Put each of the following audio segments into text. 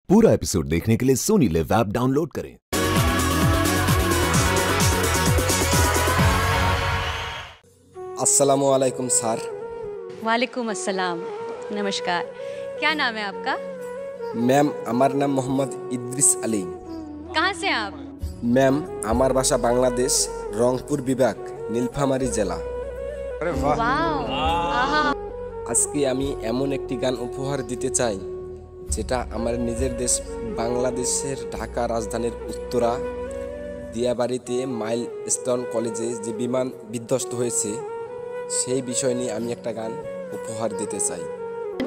पूरा एपिसोड देखने के लिए सोनी लिव ऐप डाउनलोड करें। अस्सलामु अलैकुम सर। वालेकुम अस्सलाम। नमस्कार। क्या नाम है आपका? मैम हमार नाम मोहम्मद इद्रिस अली। कहाँ से आप? मैम हमार भाषा बांग्लादेश रंगपुर विभाग নীলফামারী জেলা। আজকে আমি এমন একটি গান উপহার দিতে চাই যেটা আমার নিজের দেশ বাংলাদেশের ঢাকা রাজধানীর উত্তরা দিয়াবাড়িতে মাইলস্টোন কলেজে যে বিমান বিধ্বস্ত হয়েছে সেই বিষয় নিয়ে আমি একটা গান উপহার দিতে চাই।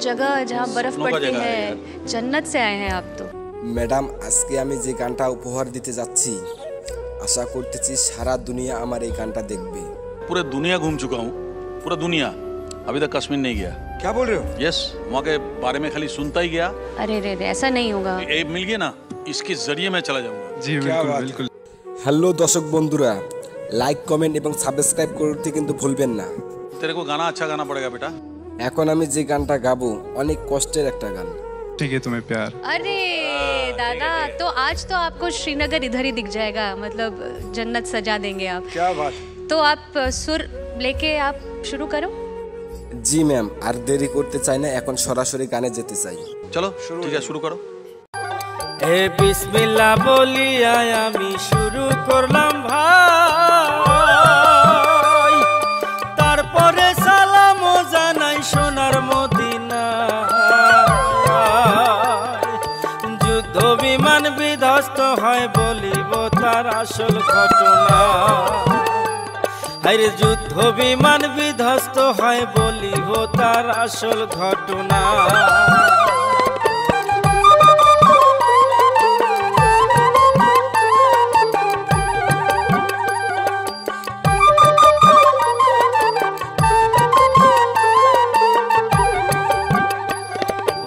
जगह जहाँ बर्फ पड़ती है, जन्नत से आए हैं आप तो। ম্যাডাম আজকে আমি যে গানটা উপহার দিতে যাচ্ছি आशा करते सारा दुनिया हमारे गानटा देखबे। पूरे दुनिया घूम चुका हूँ, पूरा दुनिया, अभी तक कश्मीर नहीं गया। क्या बोल रहे हो? यस, वहाँ के बारे में खाली सुनता ही गया। अरे रे रे, ऐसा नहीं होगा। मिल गया ना, इसके जरिए मैं चला जाऊंगा। जी बिल्कुल बिल्कुल। हेलो दर्शक बंधुरा, लाइक कमेंट एवं सबस्क्राइब करते किन्तु भूलबेन ना। तेरे को गाना अच्छा गाना पड़ेगा बेटा। এখন আমি যে গানটা গাবো অনেক কষ্টের একটা গান। ठीक है तुम्हें प्यार। अरे दादा, तो आज तो आपको श्रीनगर इधर ही दिख जाएगा, मतलब जन्नत सजा देंगे आप। क्या बात। तो आप सुर लेके आप शुरू करो। জি ম্যাম, আর দেরি করতে চাই না, এখন সরাসরি গানে যেতে চাই। चलो ठीक है, शुरू करो। এ বিসমিল্লাহ বলিয়া আমি শুরু করলাম ভাই, তারপরে সালামও জানাই সোনার মদিনা। যুদ্ধ বিমান বিধ্বস্ত হয় বলিব তার আসল ঘটনা। আরে যুদ্ধ বিমান বিধ্বস্ত হয় বলিব তার আসল ঘটনা।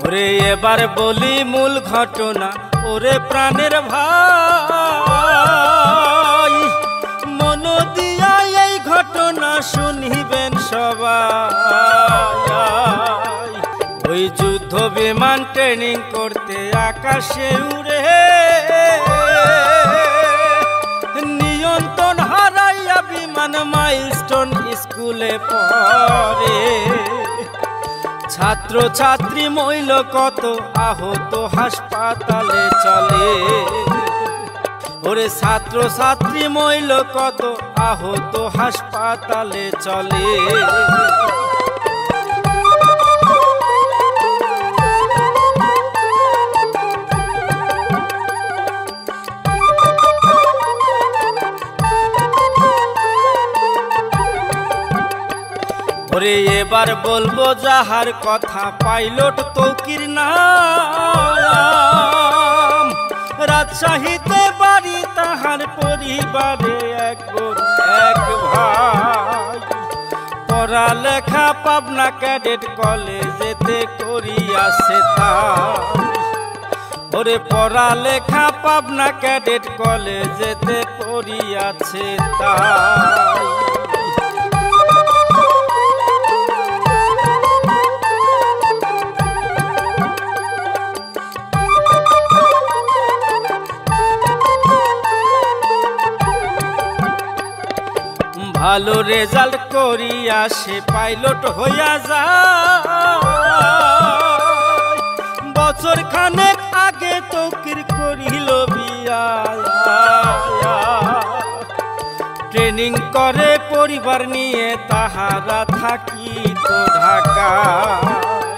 ওরে এবার বলি মূল ঘটনা, ওরে প্রাণের ভাই, মন দিয়া এই ঘটনা শুনিবেন সবাই। ওই যুদ্ধ বিমান ট্রেনিং করতে আকাশে উড়ে নিয়ন্ত্রণ হারাইয়া বিমান মাইলস্টোন স্কুলে পড়ে। ছাত্র ছাত্রী মইল কত, আহত হাসপাতালে চলে। ওরে ছাত্র ছাত্রী মইল কত, আহত হাসপাতালে চলে। ওরে এবার বলবো যাহার কথা, পাইলট তৌকির নাম। রাজশাহীতে বাড়ি তাহার, পরিবারে এক বোন এক ভাই। পড়ালেখা পাবনা ক্যাডেট কলেজেতে করিয়াছে তাই। ওরে পড়ালেখা পাবনা ক্যাডেট কলেজেতে পড়িয়াছে তাই। ভালো রেজাল্ট করিয়া সে পাইলট হইয়া যায়। বছর খানেক আগে তৌকির করিল বিয়া। ট্রেনিং করে পরিবার নিয়ে তাহারা থাকিত ঢাকায়।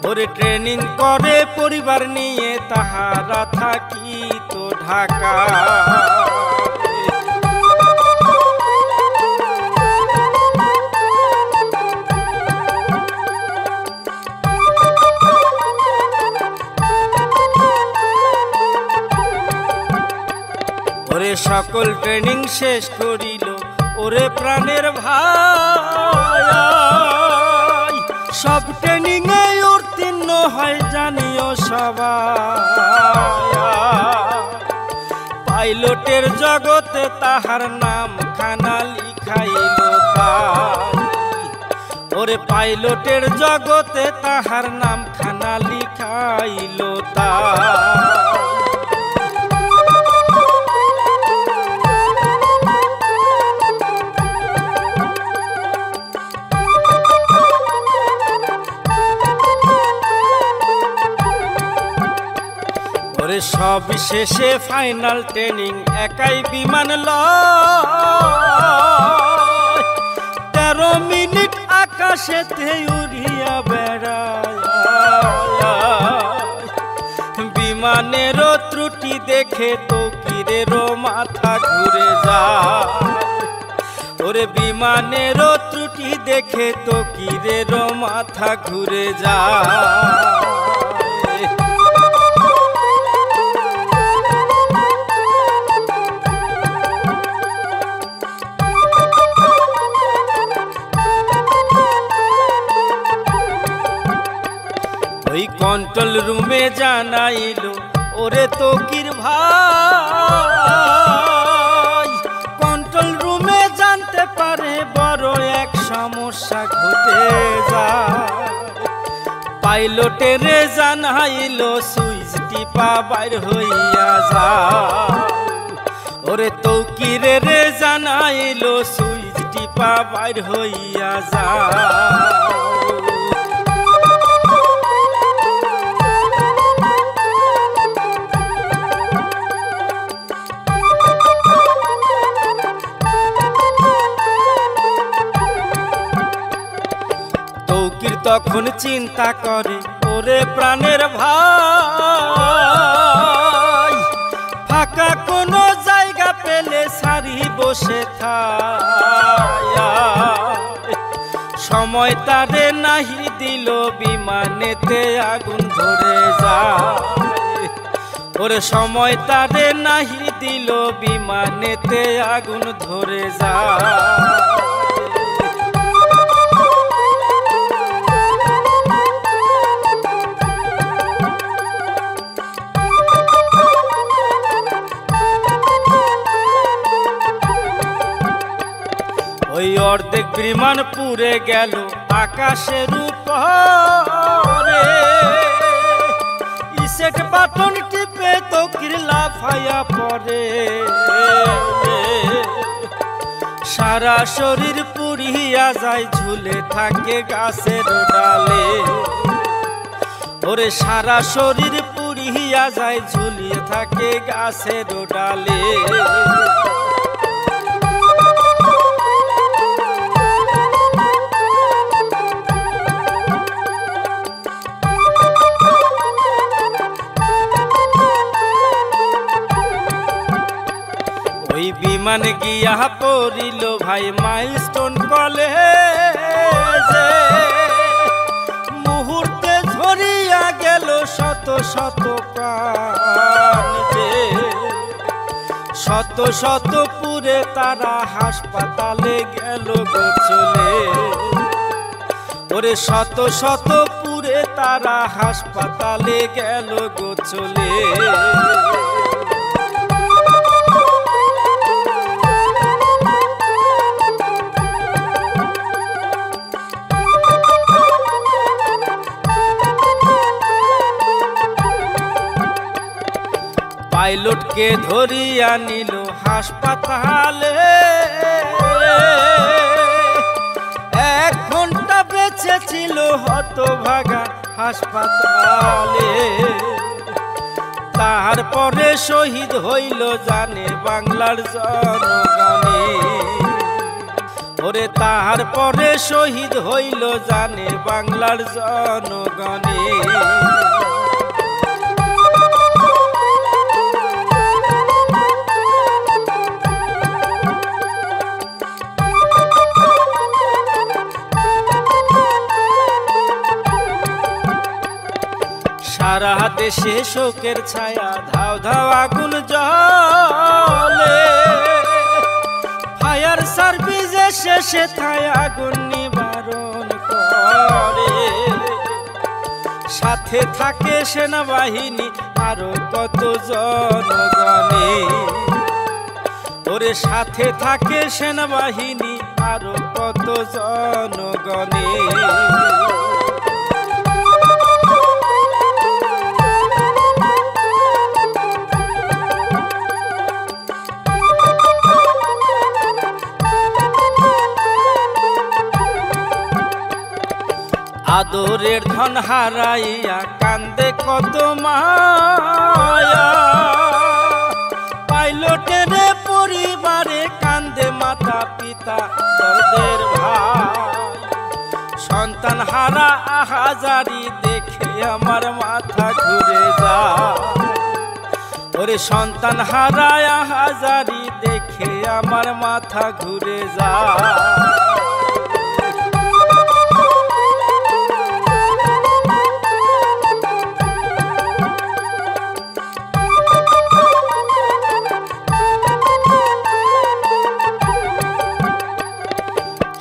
ওরে ট্রেনিং করে পরিবার নিয়ে তাহারা থাকিত ঢাকায়। ওরে সকল ট্রেনিং শেষ করিল ওরে প্রাণের ভাই। সব ট্রেনিং এ উত্তীর্ণ হয় জানিও সবাই। পাইলটের জগতে তাহার নাম খানা লিখাইল তাই। ওরে পাইলটের জগতে তাহার নাম খানা লিখাইল তাই। ওরে সব শেষে ফাইনাল ট্রেনিং একাই বিমান লয় 13 মিনিট আকাশেতে উড়িয়া বেড়ায় বিমানেরও ত্রুটি দেখে তৌকিরেরও মাথা ঘুরে যায় ওরে বিমানেরও ত্রুটি দেখে তৌকিরেরও মাথা ঘুরে যায় ওই কন্ট্রোল রুমে জানাইলো ওরে তৌকির ভাই কন্ট্রোল রুমে জানতে পারে বড় এক সমস্যা ঘটে যায় পাইলটের জানাইলো সুইচ টিপা বাইর হইয়া যায় ওরে তৌকিরের জানাইলো সুইচ টিপা বাইর হইয়া যায় তখন চিন্তা করে ওরে প্রাণের ভাই ফাঁকা কোনো জায়গা পেলে সারি বসে থাকে সময় তারে নাহি দিল বিমানেতে আগুন ধরে যায় ওরে সময় তারে নাহি দিল বিমানেতে আগুন ধরে যায় ওই অর্ধেক বিমান পুড়ে গেল আকাশের উপরে ইসেট বাটন টিপে তৌকির লাফাইয়া পড়ে সারা শরীর পুড়িয়া যায় ঝুলে থাকে গাছের ডালে ওরে সারা শরীর পুড়িয়া যায় ঝুলিয়ে থাকে গাছের ডালে বিমান গিয়া পড়িল ভাই মাইলস্টোন কলেজে মুহূর্তে ঝরিয়া গেল শত শত প্রাণ যে শত শত পুরে তারা হাসপাতালে গেল গো চলে ওরে শত শত পুরে তারা হাসপাতালে গেল গো চলে পাইলটকে ধরিয়া নিল হাসপাতালে 1 ঘন্টা বেঁচে ছিল হতভাগা হাসপাতালে তারপরে শহীদ হইল জানে বাংলার জনগণে ওরে তারপরে শহীদ হইল জানে বাংলার জনগণে সারা দেশে শোকের ছায়া ধাও ধাও আগুন জ্বলে ফায়ার সার্ভিস শেষে থায় আগুন নিবারণ করে সাথে থাকে সেনাবাহিনী আরো কত জনগণে ওরে সাথে থাকে সেনাবাহিনী আরো কত জনগণে আদরের ধন হারাইয়া কান্দে কত মায়া দাতা দর্দের ভাই। সন্তান হারা আহাজারি দেখে আমার মাথা ঘুরে যায়। ওরে সন্তান হারা আহাজারি দেখে আমার মাথা ঘুরে যায়।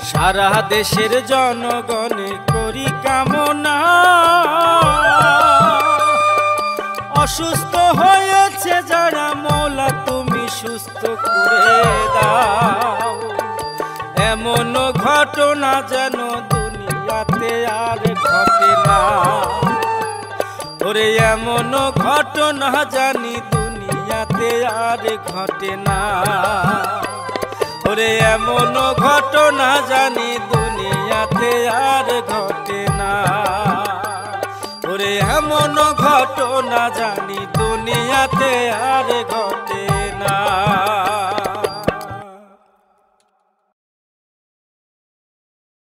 সারা দেশের জনগণে করি কামনা, অসুস্থ হয়েছে যারা মৌলা তুমি সুস্থ করে দাও। এমন ঘটনা যেন দুনিয়াতে আর ঘটে না। ওরে এমন ঘটনা জানি দুনিয়াতে আর ঘটে না। ওরে এমন ঘটনা জানি দুনিয়াতে আর ঘটে না। ওরে এমন ঘটনা জানি দুনিয়াতে আর ঘটে